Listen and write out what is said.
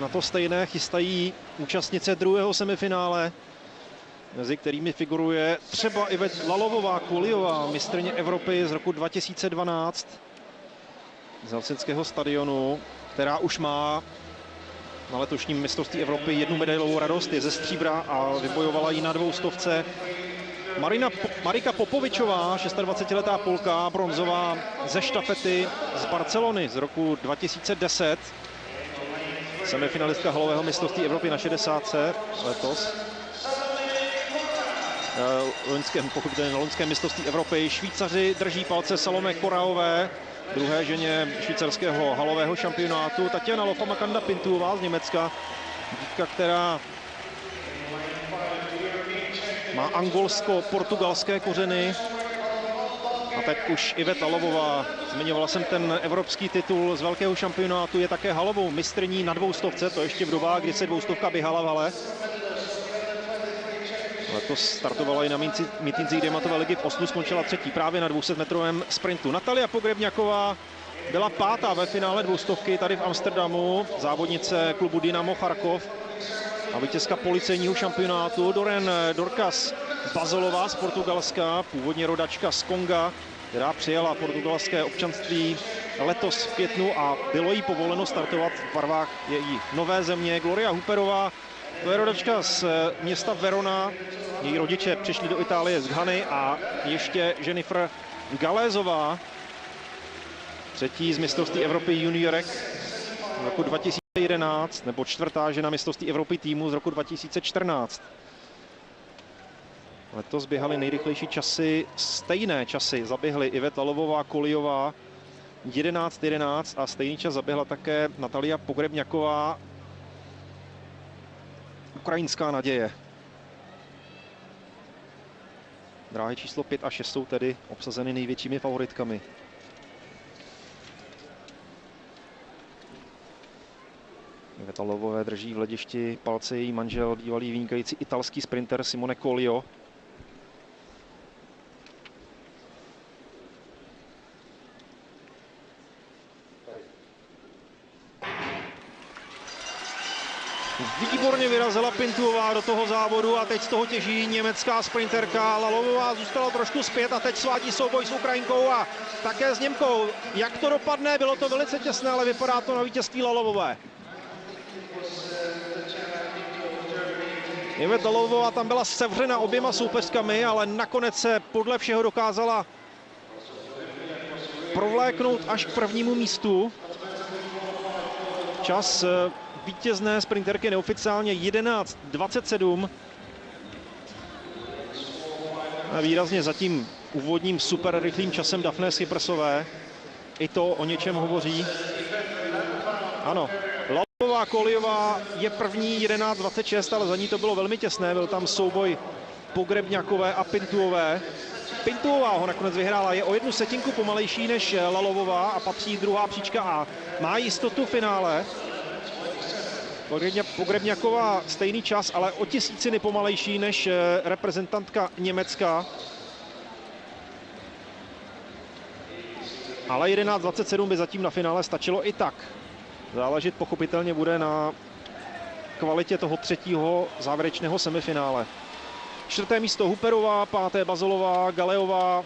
na to stejné chystají účastnice druhého semifinále, mezi kterými figuruje třeba Ivet Lalovová-Kuliová, mistryně Evropy z roku 2012 z helsinského stadionu, která už má na letošním mistrovství Evropy jednu medailovou radost, je ze stříbra a vybojovala ji na 200. Marika Popovičová, 26letá Polka, bronzová ze štafety z Barcelony z roku 2010. Semifinalistka halového mistrovství Evropy na 60 letos. Na loňském mistrovství Evropy Švýcaři drží palce Salome Koraové, druhé ženě švýcarského halového šampionátu. Tatiana Lofamakanda Pintuová z Německa, dívka, která má angolsko-portugalské kořeny. A teď už Ivet Lalovová, zmiňovala jsem ten evropský titul z velkého šampionátu, je také halovou mistryní na 200, to ještě v dobách, kdy se 200 běhala v hale. Letos startovala i na mítínzích Diamantové ligy v Oslu, skončila třetí právě na 200metrovém sprintu. Natalia Pogrebňaková byla pátá ve finále 200 tady v Amsterdamu, závodnice klubu Dynamo Charkov a vítězka policejního šampionátu. Dorcas Bazolová z Portugalska, původně rodačka z Konga, která přijela portugalské občanství letos v květnu a bylo jí povoleno startovat v barvách její nové země. Gloria Huperová, to je rodačka z města Verona, její rodiče přišli do Itálie z Ghany, a ještě Jennifer Galézová, třetí z mistrovství Evropy juniorek z roku 2011, nebo čtvrtá žena mistrovství Evropy týmu z roku 2014. Letos běhaly nejrychlejší časy, stejné časy zaběhly Ivet Lalovová-Kuliová 11:11 a stejný čas zaběhla také Natalia Pogrebňaková, ukrajinská naděje. Dráhy číslo 5 a 6 jsou tedy obsazeny největšími favoritkami. Iveta Lalovové drží v hledišti palce její manžel, bývalý vynikající italský sprinter Simone Collio. Výborně vyrazila Pintuová do toho závodu a teď z toho těží německá sprinterka. Lalovová zůstala trošku zpět a teď svádí souboj s Ukrajinkou a také s Němkou. Jak to dopadne? Bylo to velice těsné, ale vypadá to na vítězství Lalovové. Iveta Lalovová tam byla sevřena oběma soupeřkami, ale nakonec se podle všeho dokázala provléknout až k prvnímu místu. Čas vítězné sprinterky neoficiálně 11:27. A výrazně za tím úvodním super rychlým časem Daphné Chyprsové. I to o něčem hovoří. Ano, Lalovová-Kuliová je první 11:26, ale za ní to bylo velmi těsné. Byl tam souboj Pogrebňakové a Pintuové. Pintuová ho nakonec vyhrála, je o 1 setinku pomalejší než Lalovová a patří druhá příčka a má jistotu finále. Pogrebňaková stejný čas, ale o tisíciny pomalejší než reprezentantka Německa. Ale 11:27 by zatím na finále stačilo i tak. Záležet pochopitelně bude na kvalitě toho třetího závěrečného semifinále. Čtvrté místo Huperová, páté Bazolová, Galeová,